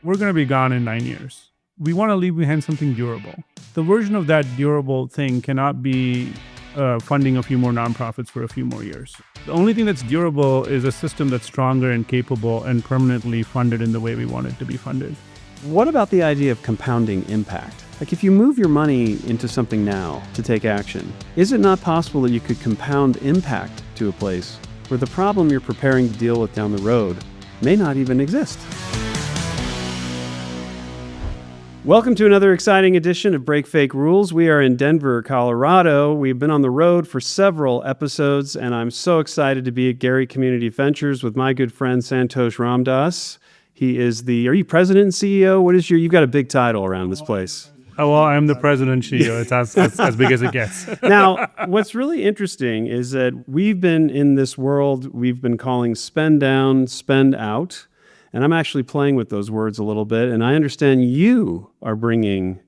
we're going to be gone in 9 years. We want to leave behind something durable. The version of that durable thing cannot be funding a few more nonprofits for a few more years. The only thing that's durable is a system that's stronger and capable and permanently funded in the way we want it to be funded. What about the idea of compounding impact? Like if you move your money into something now to take action, is it not possible that you could compound impact to a place where the problem you're preparing to deal with down the road may not even exist? Welcome to another exciting edition of Break Fake Rules. We are in Denver, Colorado. We've been on the road for several episodes, and I'm so excited to be at Gary Community Ventures with my good friend Santhosh Ramdoss. He is are you president and CEO? You've got a big title around this place. Oh, well, I'm the president and CEO. It's as big as it gets. Now, what's really interesting is that we've been in this world we've been calling spend down, spend out. And I'm actually playing with those words a little bit. And I understand you are bringing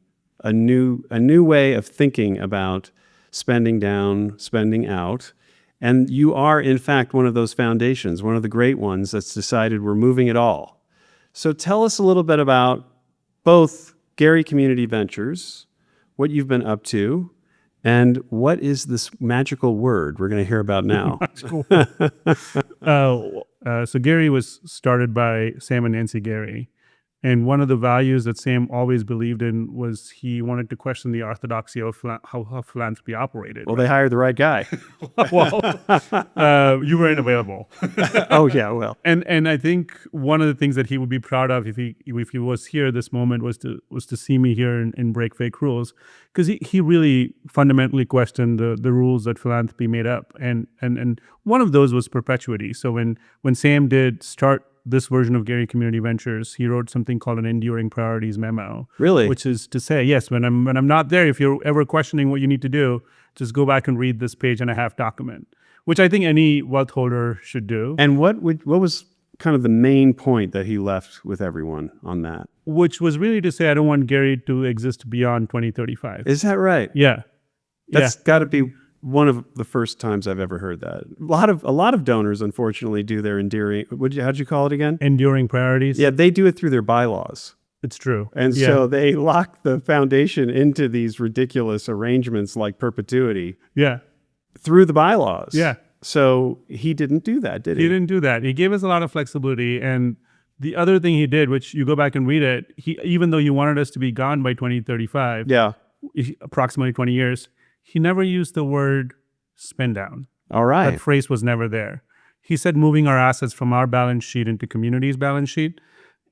a new way of thinking about spending down, spending out. And you are, in fact, one of those foundations, one of the great ones that's decided we're moving it all. So tell us a little bit about both Gary Community Ventures, what you've been up to, and what is this magical word we're going to hear about now? So Gary was started by Sam and Nancy Gary. And one of the values that Sam always believed in was he wanted to question the orthodoxy of how philanthropy operated. Well, They hired the right guy. You weren't available. Oh, yeah, well. And I think one of the things that he would be proud of if he was here this moment was to see me here in Break Fake Rules, because he really fundamentally questioned the rules that philanthropy made up. And one of those was perpetuity. So when Sam did start this version of Gary Community Ventures, he wrote something called an enduring priorities memo. Really? Which is to say, yes, when I'm not there, if you're ever questioning what you need to do, just go back and read this page and a half document, which I think any wealth holder should do. And what was kind of the main point that he left with everyone on that? Which was really to say, I don't want Gary to exist beyond 2035. Is that right? Yeah. That's got to be one of the first times I've ever heard that. A lot of donors, unfortunately, do their how'd you call it again? Enduring priorities. Yeah, they do it through their bylaws. It's true. And so they lock the foundation into these ridiculous arrangements like perpetuity. Yeah. Through the bylaws. Yeah. So he didn't do that, did he? He didn't do that. He gave us a lot of flexibility. And the other thing he did, which you go back and read it, even though you wanted us to be gone by 2035, approximately 20 years, he never used the word spend down. All right. That phrase was never there. He said moving our assets from our balance sheet into community's balance sheet.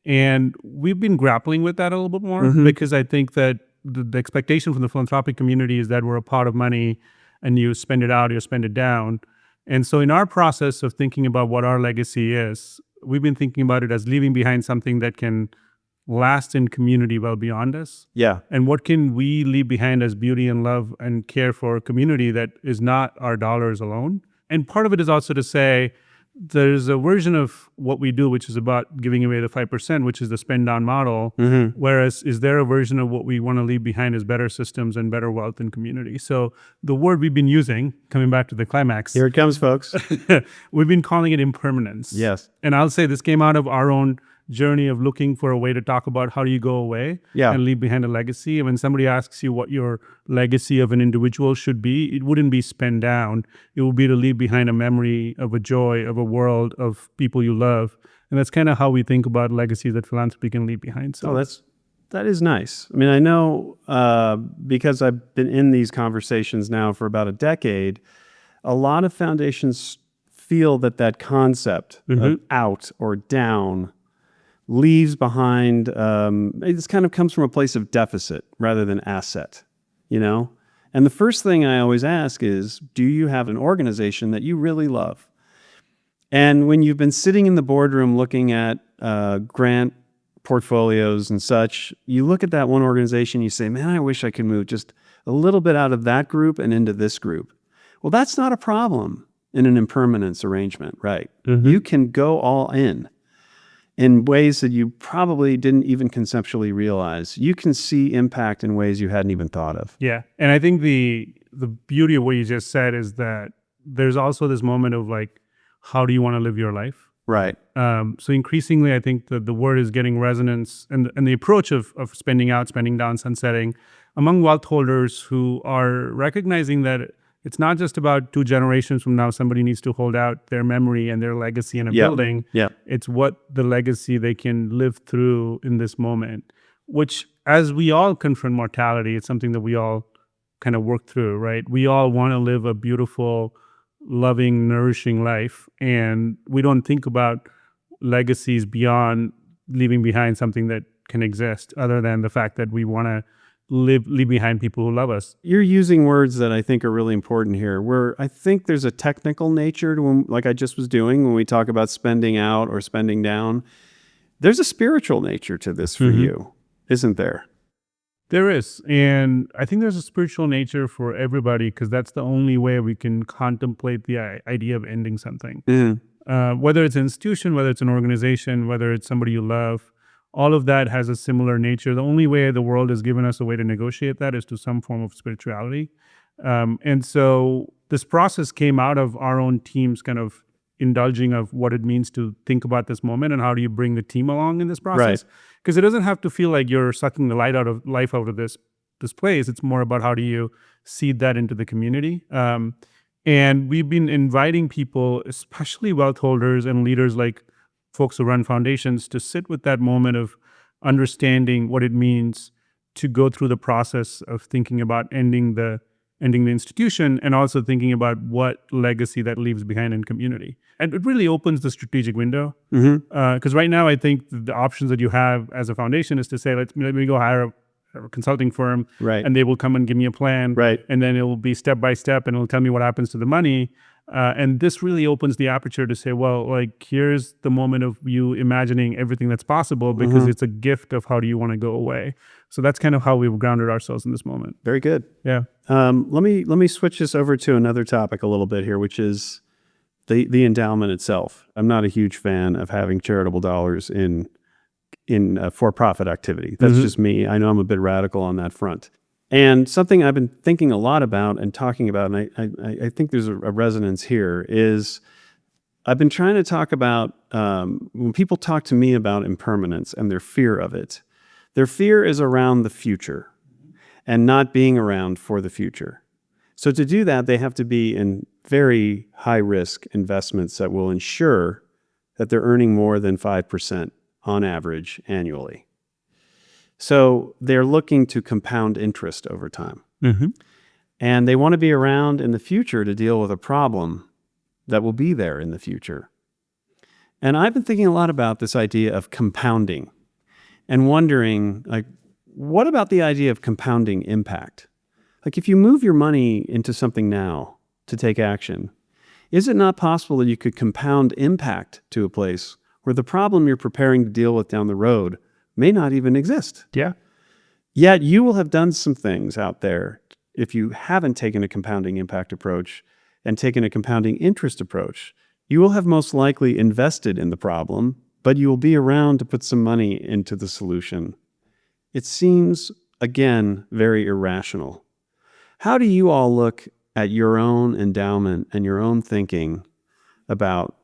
And we've been grappling with that a little bit more because I think that the expectation from the philanthropic community is that we're a pot of money and you spend it out, you spend it down. And so in our process of thinking about what our legacy is, we've been thinking about it as leaving behind something that can last in community well beyond us. Yeah. And what can we leave behind as beauty and love and care for a community that is not our dollars alone? And part of it is also to say there's a version of what we do, which is about giving away the 5%, which is the spend down model. Whereas is there a version of what we want to leave behind as better systems and better wealth in community? So the word we've been using, coming back to the climax. Here it comes, folks. We've been calling it impermanence. Yes. And I'll say this came out of our own journey of looking for a way to talk about how do you go away and leave behind a legacy. And when somebody asks you what your legacy of an individual should be, it wouldn't be spend down. It would be to leave behind a memory of a joy, of a world, of people you love. And that's kind of how we think about legacies that philanthropy can leave behind. So that is nice. I mean, I know because I've been in these conversations now for about a decade, a lot of foundations feel that concept of out or down leaves behind, this kind of comes from a place of deficit rather than asset, And the first thing I always ask is, do you have an organization that you really love? And when you've been sitting in the boardroom looking at grant portfolios and such, you look at that one organization, you say, man, I wish I could move just a little bit out of that group and into this group. Well, that's not a problem in an impermanence arrangement, right? You can go all in ways that you probably didn't even conceptually realize. You can see impact in ways you hadn't even thought of. Yeah. And I think the beauty of what you just said is that there's also this moment of like, how do you want to live your life? Right. So increasingly, I think that the word is getting resonance, and the approach of spending out, spending down, sunsetting among wealth holders who are recognizing that it's not just about 2 generations from now, somebody needs to hold out their memory and their legacy in a building. Yeah. It's what the legacy they can live through in this moment, which as we all confront mortality, it's something that we all kind of work through, right? We all want to live a beautiful, loving, nourishing life. And we don't think about legacies beyond leaving behind something that can exist other than the fact that we want to leave behind people who love us. You're using words that I think are really important here, where I think there's a technical nature to when, like I just was doing when we talk about spending out or spending down. There's a spiritual nature to this for you, isn't there? There is. And I think there's a spiritual nature for everybody because that's the only way we can contemplate the idea of ending something. Whether it's an institution, whether it's an organization, whether it's somebody you love, all of that has a similar nature. The only way the world has given us a way to negotiate that is to some form of spirituality. And so this process came out of our own teams kind of indulging of what it means to think about this moment and how do you bring the team along in this process. Because it doesn't have to feel like you're sucking the life out of this place. It's more about how do you seed that into the community. And we've been inviting people, especially wealth holders and leaders like folks who run foundations, to sit with that moment of understanding what it means to go through the process of thinking about ending the institution and also thinking about what legacy that leaves behind in community. And it really opens the strategic window. Because right now, I think the options that you have as a foundation is to say, let me go hire a consulting firm, and they will come and give me a plan, and then it will be step by step, and it'll tell me what happens to the money. And this really opens the aperture to say, well, like, here's the moment of you imagining everything that's possible because it's a gift of how do you want to go away. So that's kind of how we've grounded ourselves in this moment. Very good. Yeah. Let me switch this over to another topic a little bit here, which is the endowment itself. I'm not a huge fan of having charitable dollars in for-profit activity. That's just me. I know I'm a bit radical on that front. And something I've been thinking a lot about and talking about, and I think there's a resonance here, is I've been trying to talk about, when people talk to me about impermanence and their fear of it, their fear is around the future and not being around for the future. So to do that, they have to be in very high-risk investments that will ensure that they're earning more than 5% on average annually. So they're looking to compound interest over time. And they want to be around in the future to deal with a problem that will be there in the future. And I've been thinking a lot about this idea of compounding and wondering, like, what about the idea of compounding impact? Like, if you move your money into something now to take action, is it not possible that you could compound impact to a place where the problem you're preparing to deal with down the road may not even exist? Yeah. Yet you will have done some things out there if you haven't taken a compounding impact approach and taken a compounding interest approach. You will have most likely invested in the problem, but you will be around to put some money into the solution. It seems, again, very irrational. How do you all look at your own endowment and your own thinking about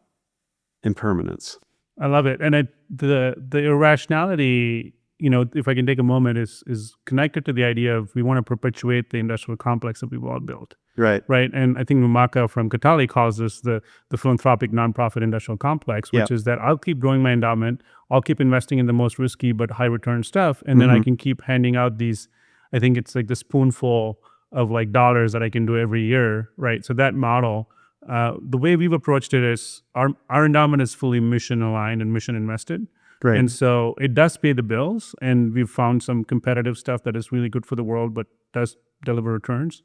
impermanence? I love it. And the irrationality, if I can take a moment, is connected to the idea of we want to perpetuate the industrial complex that we've all built. Right. And I think Mamaka from Katali calls this the philanthropic nonprofit industrial complex, which is that I'll keep growing my endowment, I'll keep investing in the most risky but high return stuff, and then I can keep handing out these, I think it's like the spoonful of like dollars that I can do every year, right? So that model, the way we've approached it is our endowment is fully mission aligned and mission invested. And so it does pay the bills, and we've found some competitive stuff that is really good for the world, but does deliver returns.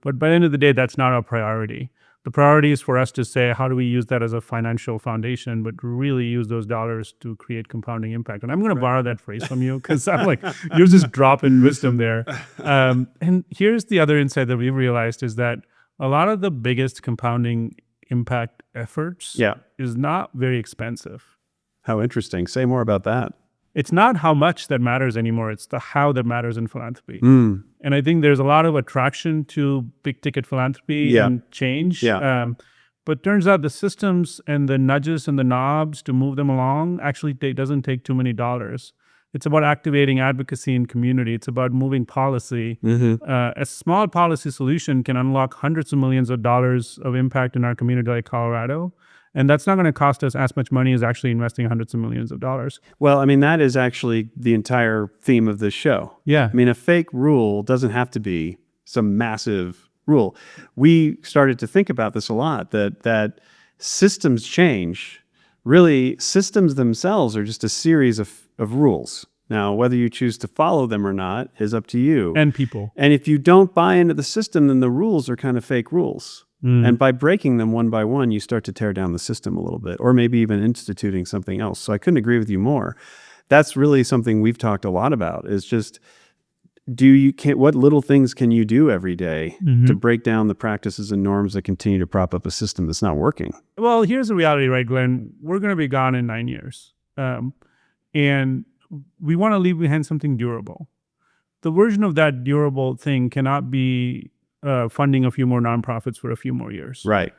But by the end of the day, that's not our priority. The priority is for us to say, how do we use that as a financial foundation, but really use those dollars to create compounding impact? And I'm going to borrow that phrase from you because I'm like, you're just dropping wisdom there. And here's the other insight that we've realized is that a lot of the biggest compounding impact efforts is not very expensive. How interesting. Say more about that. It's not how much that matters anymore. It's the how that matters in philanthropy. And I think there's a lot of attraction to big ticket philanthropy and change. But But turns out the systems and the nudges and the knobs to move them along actually doesn't take too many dollars. It's about activating advocacy in community. It's about moving policy. A small policy solution can unlock hundreds of millions of dollars of impact in our community like Colorado. And that's not going to cost us as much money as actually investing hundreds of millions of dollars. Well, I mean, that is actually the entire theme of this show. Yeah. I mean, a fake rule doesn't have to be some massive rule. We started to think about this a lot, that systems change. Really, systems themselves are just a series of rules. Now, whether you choose to follow them or not is up to you. And people. And if you don't buy into the system, then the rules are kind of fake rules. And by breaking them one by one, you start to tear down the system a little bit, or maybe even instituting something else. So I couldn't agree with you more. That's really something we've talked a lot about, is just what little things can you do every day to break down the practices and norms that continue to prop up a system that's not working? Well, here's the reality, right, Glenn? We're going to be gone in 9 years. And we want to leave behind something durable. The version of that durable thing cannot be funding a few more nonprofits for a few more years. Right.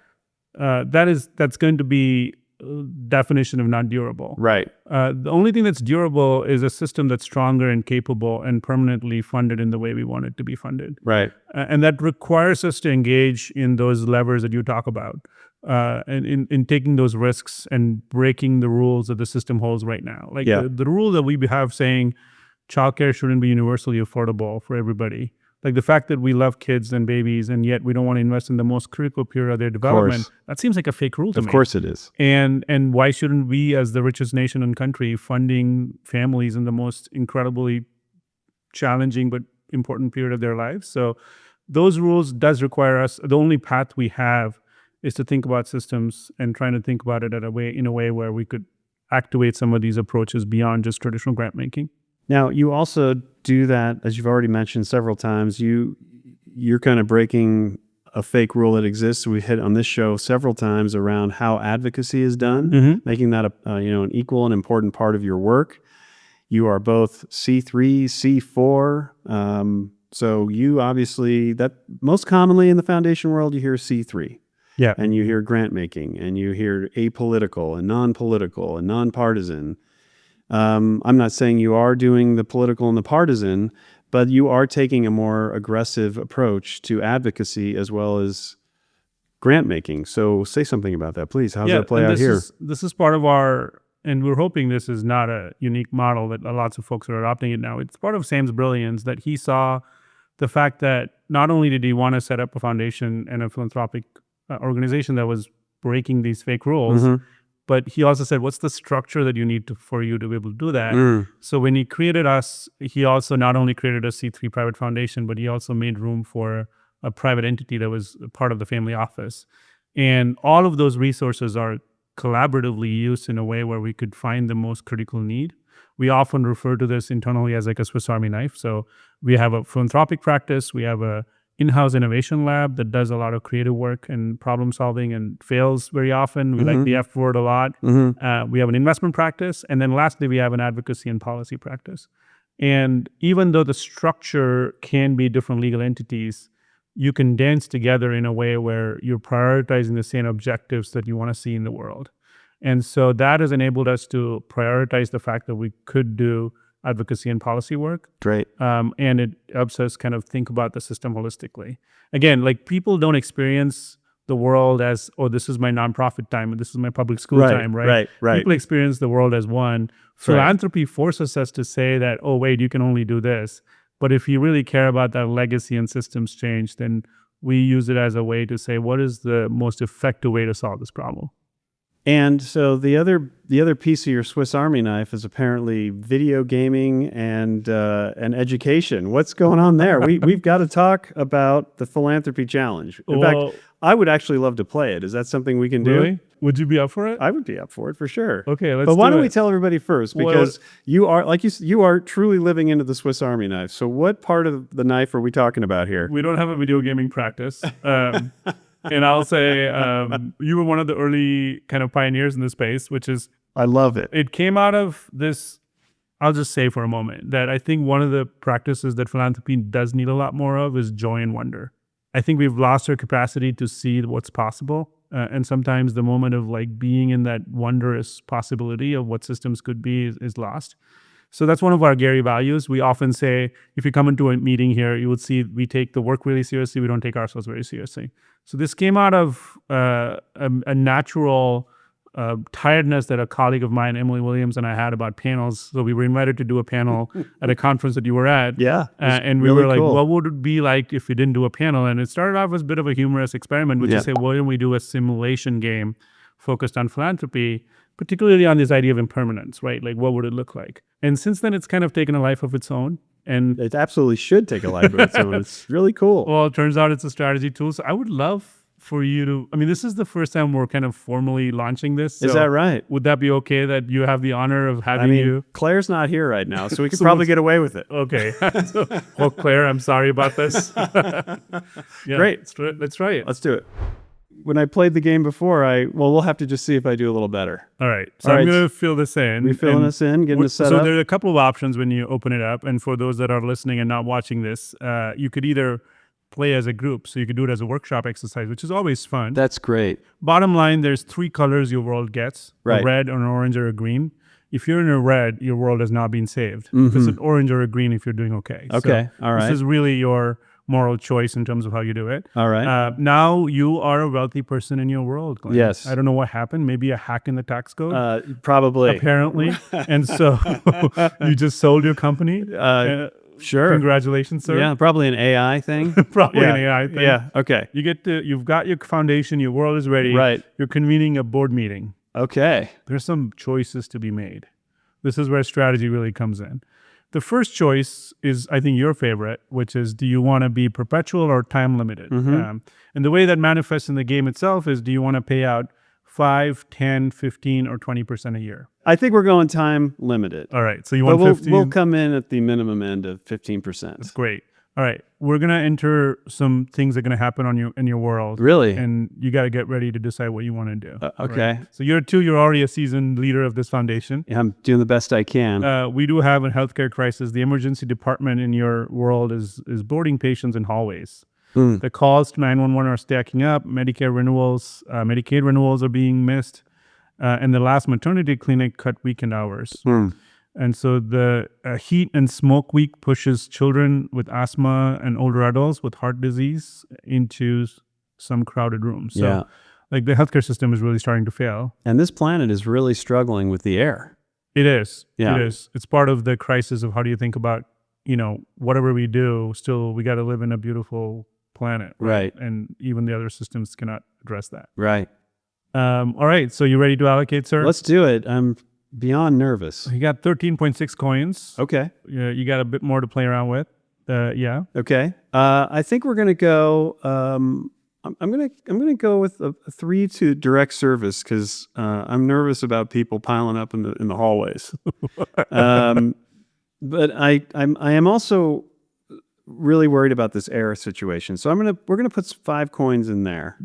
That's going to be definition of not durable. Right. The only thing that's durable is a system that's stronger and capable and permanently funded in the way we want it to be funded. Right. And that requires us to engage in those levers that you talk about, and in taking those risks and breaking the rules that the system holds right now. Like the rule that we have saying childcare shouldn't be universally affordable for everybody. Like the fact that we love kids and babies and yet we don't want to invest in the most critical period of their development, that seems like a fake rule to me. Of course it is. And why shouldn't we, as the richest nation and country, funding families in the most incredibly challenging but important period of their lives? So those rules does require us, the only path we have is to think about systems and trying to think about it in a way where we could activate some of these approaches beyond just traditional grant making. Now, you also do that, as you've already mentioned several times, you're kind of breaking a fake rule that exists. We hit on this show several times around how advocacy is done, making that an equal and important part of your work. You are both C3, C4. So you obviously, that most commonly in the foundation world, you hear C3. Yeah. And you hear grant making, and you hear apolitical and non-political and nonpartisan. I'm not saying you are doing the political and the partisan, but you are taking a more aggressive approach to advocacy as well as grant making. So say something about that, please. How does that play out here? This is part of our, and we're hoping this is not a unique model that lots of folks are adopting it now. It's part of Sam's brilliance that he saw the fact that not only did he want to set up a foundation and a philanthropic organization that was breaking these fake rules, but he also said, what's the structure that you need for you to be able to do that? So when he created us, he also not only created a C3 private foundation, but he also made room for a private entity that was part of the family office. And all of those resources are collaboratively used in a way where we could find the most critical need. We often refer to this internally as like a Swiss Army knife. So we have a philanthropic practice, we have a in-house innovation lab that does a lot of creative work and problem solving and fails very often. We like the F word a lot. We have an investment practice. And then lastly, we have an advocacy and policy practice. And even though the structure can be different legal entities, you can dance together in a way where you're prioritizing the same objectives that you want to see in the world. And so that has enabled us to prioritize the fact that we could do advocacy and policy work. Great. And it helps us kind of think about the system holistically. Again, like people don't experience the world as, oh, this is my nonprofit time and this is my public school time, right? People experience the world as one. Philanthropy forces us to say that, oh, wait, you can only do this. But if you really care about that legacy and systems change, then we use it as a way to say, what is the most effective way to solve this problem? And so the other piece of your Swiss Army knife is apparently video gaming and education. What's going on there? We've got to talk about the Philanthropy Challenge. In fact, I would actually love to play it. Is that something we can do? Really? Would you be up for it? I would be up for it for sure. Okay, let's. But why don't we we tell everybody first? Because you are, like you are truly living into the Swiss Army knife. So what part of the knife are we talking about here? We don't have a video gaming practice. And I'll say you were one of the early kind of pioneers in this space, which is... I love it. It came out of this, I'll just say for a moment, that I think one of the practices that philanthropy does need a lot more of is joy and wonder. I think we've lost our capacity to see what's possible. and sometimes the moment of like being in that wondrous possibility of what systems could be is lost. So that's one of our Gary values. We often say, if you come into a meeting here, you would see we take the work really seriously. We don't take ourselves very seriously. So this came out of a natural tiredness that a colleague of mine, Emily Williams, and I had about panels. So we were invited to do a panel at a conference that you were at. Yeah. And we really were like, cool. what would it be like if we didn't do a panel? And it started off as a bit of a humorous experiment, which is say, why don't we do a simulation game focused on philanthropy, particularly on this idea of impermanence, right? Like, what would it look like? And since then, it's kind of taken a life of its own. And It absolutely should take a life of its own. It's really cool. well, it turns out it's a strategy tool. So I would love for you to, I mean, this is the first time we're kind of formally launching this. Is so that right? Would that be okay that you have the honor of having you? Claire's not here right now, so we could So probably get away with it. Okay. Well, Claire, I'm sorry about this. Yeah, Great. Let's try it. Let's do it. When I played the game before, we'll have to just see if I do a little better. All right. So All I'm right. going to fill this in. We filling us in, getting us set so up. there are a couple of options when you open it up. And for those that are listening and not watching this, you could either play as a group. So you could do it as a workshop exercise, which is always fun. That's great. Bottom line, there's 3 colors your world gets, Right. a red, an orange, or a green. If you're in a red, your world has not been saved. If it's an orange or a green, if you're doing okay. Okay. So All right. This is really your moral choice in terms of how you do it. All right. Now you are a wealthy person in your world, Glenn. Yes. I don't know what happened. Maybe a hack in the tax code. Probably. Apparently. And so you just sold your company. Sure. Congratulations, sir. Yeah, probably an AI thing. Probably Yeah. an AI thing. Yeah. Okay. You've got your foundation, your world is ready. Right. You're convening a board meeting. Okay. There's some choices to be made. This is where strategy really comes in. The first choice is, I think, your favorite, which is, do you want to be perpetual or time limited? And the way that manifests in the game itself is, do you want to pay out 5, 10, 15, or 20% a year? I think we're going time limited. All right. So you But want 15? we'll come in at the minimum end of 15%. Great. All right. We're going to enter some things that are going to happen in your world. Really? And you got to get ready to decide what you want to do. Okay. Right? So you're already a seasoned leader of this foundation. Yeah, I'm doing the best I can. We do have a healthcare crisis. The emergency department in your world is boarding patients in hallways. The calls to 911 are stacking up. Medicaid renewals are being missed. And the last maternity clinic cut weekend hours. And so the heat and smoke week pushes children with asthma and older adults with heart disease into some crowded rooms. So like the healthcare system is really starting to fail. And this planet is really struggling with the air. It is. Yeah. It is. It's part of the crisis of how do you think about, whatever we do, still we got to live in a beautiful planet. Right. And even the other systems cannot address that. Right. All right. So you ready to allocate, sir? Let's do it. I'm beyond nervous. You got 13.6 coins. Okay. You got a bit more to play around with. Yeah. Okay. I think we're gonna go. I'm gonna go with a 3 to direct service because I'm nervous about people piling up in the hallways. But I am also really worried about this air situation. So we're gonna put 5 coins in there.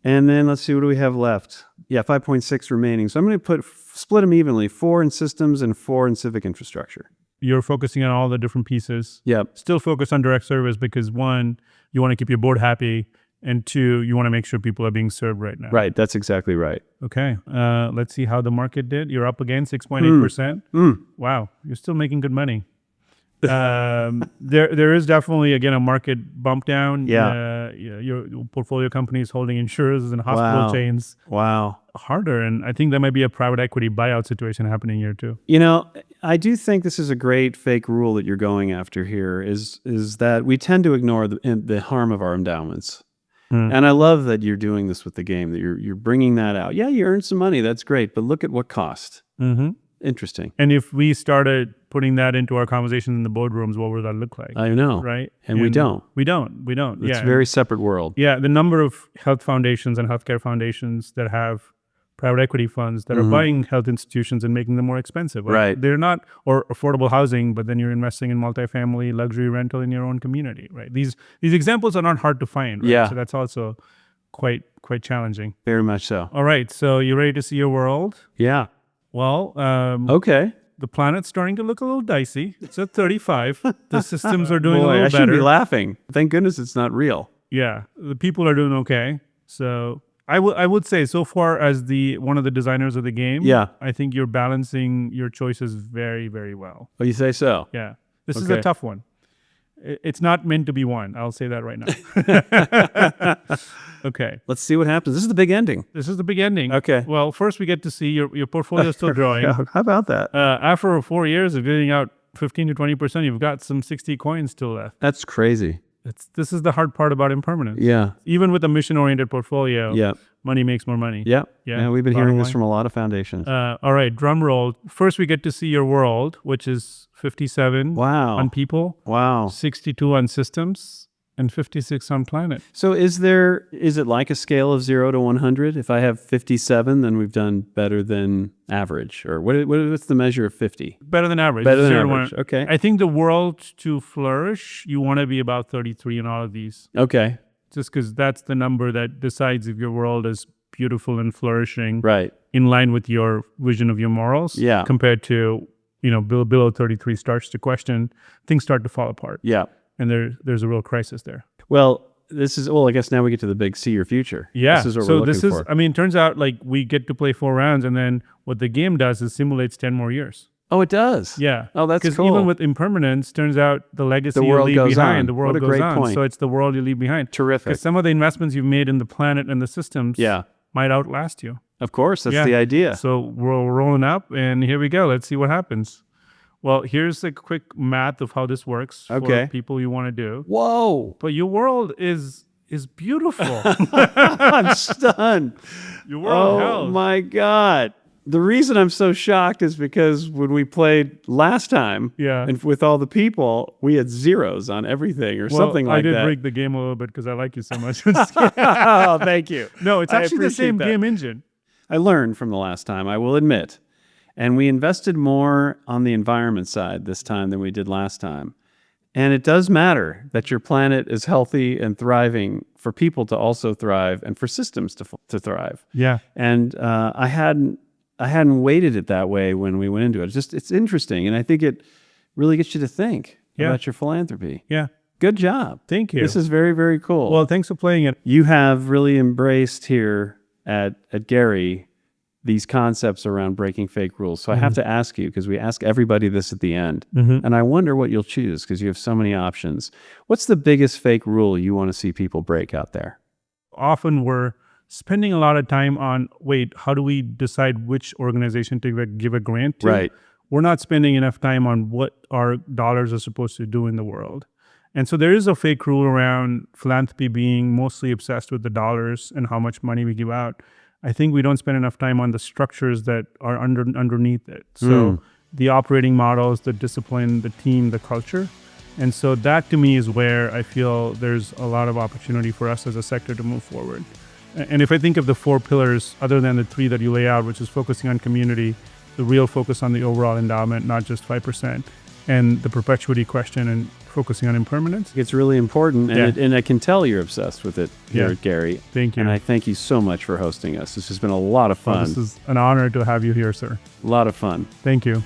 And then let's see, what do we have left? Yeah, 5.6 remaining. So I'm going to split them evenly, 4 in systems and 4 in civic infrastructure. You're focusing on all the different pieces. Yep. Still focus on direct service because 1, you want to keep your board happy, and 2, you want to make sure people are being served right now. Right. That's exactly right. Okay. Let's see how the market did. You're up again, 6.8%. Wow. You're still making good money. There is definitely, again, a market bump down. Your portfolio companies holding insurers and hospital chains harder. And I think that might be a private equity buyout situation happening here too. I do think this is a great fake rule that you're going after here is that we tend to ignore the harm of our endowments. And I love that you're doing this with the game, that you're bringing that out. Yeah, you earned some money. That's great. But look at what cost. Interesting. And if we started putting that into our conversation in the boardrooms, what would that look like? I know. Right? And we don't. We don't. It's a very separate world. Yeah. The number of health foundations and healthcare foundations that have private equity funds that are buying health institutions and making them more expensive. Right. They're not, or affordable housing, but then you're investing in multifamily luxury rental in your own community, right? These examples are not hard to find, right? Yeah. So that's also quite challenging. Very much so. All right. So you ready to see your world? Yeah. Well, okay. The planet's starting to look a little dicey. It's at 35. The systems are doing a Boy, little I better. should be laughing. Thank goodness it's not real. Yeah. The people are doing okay. So I would say so far as one of the designers of the game, Yeah. I think you're balancing your choices very, very well. Oh, you say so? Yeah. This is a Okay. tough one. It's not meant to be won. I'll say that right now. Okay. Let's see what happens. This is the big ending. This is the big ending. Okay. Well, first we get to see your portfolio is still growing. How about that? After 4 years of giving out 15 to 20%, you've got some 60 coins still left. That's crazy. This is the hard part about impermanence. Yeah. Even with a mission-oriented portfolio, Yeah. money makes more money. Yeah. Yeah. Yeah. We've been Bottom hearing this line. from a lot of foundations. All right, drum roll. First, we get to see your world, which is 57 Wow. on people, Wow. 62 on systems, and 56 on planet. So is it like a scale of 0 to 100? If I have 57, then we've done better than average, or what's the measure of 50? Better than average. Better than 0 to average. 100. Okay. I think the world to flourish, you want to be about 33 in all of these, Okay. just because that's the number that decides if your world is beautiful and flourishing, Right. in line with your vision of your morals. Yeah. Compared to, below 33 starts to question, things start to fall apart. Yeah. And there's a real crisis there. Well, I guess now we get to the big see your future. Yeah. This is what we're looking for. It turns out like we get to play 4 rounds, and then what the game does is simulates 10 more years. Oh, it does? Yeah. Oh, that's Because cool. even with impermanence, turns out the legacy The you world leave goes behind, on. the world What a goes great on. point. So it's the world you leave behind. Terrific. Because some of the investments you've made in the planet and the systems Yeah. might outlast you. Of course, that's Yeah. the idea. So we're rolling up, and here we go. Let's see what happens. Well, here's a quick math of how this works Okay. for people you want to do. Whoa. But your world is beautiful. I'm stunned. Your world Oh held. my God. The reason I'm so shocked is because when we played last time, Yeah. and with all the people, we had zeros on everything or something like I did that. break the game a little bit because I like you so much. Oh, thank you. No, it's I actually the appreciate same that. game engine. I learned from the last time, I will admit. And we invested more on the environment side this time than we did last time. And it does matter that your planet is healthy and thriving for people to also thrive and for systems to thrive. Yeah. And I hadn't weighted it that way when we went into it. It's interesting, and I think it really gets you to think Yeah. about your philanthropy. Yeah. Good job. Thank you. This is very, very cool. Well, thanks for playing it. You have really embraced here at Gary these concepts around breaking fake rules. So I have to ask you, because we ask everybody this at the end, and I wonder what you'll choose because you have so many options. What's the biggest fake rule you want to see people break out there? Often we're spending a lot of time on, how do we decide which organization to give a grant to? Right. We're not spending enough time on what our dollars are supposed to do in the world. And so there is a fake rule around philanthropy being mostly obsessed with the dollars and how much money we give out. I think we don't spend enough time on the structures that are underneath it. So the operating models, the discipline, the team, the culture. And so that to me is where I feel there's a lot of opportunity for us as a sector to move forward. And if I think of the 4 pillars, other than the 3 that you lay out, which is focusing on community, the real focus on the overall endowment, not just 5%, and the perpetuity question and focusing on impermanence. It's really important, and, Yeah. and I can tell you're obsessed with it here Yeah. at Gary. Thank you. And I thank you so much for hosting us. This has been a lot of Well, fun. this is an honor to have you here, sir. A lot of fun. Thank you.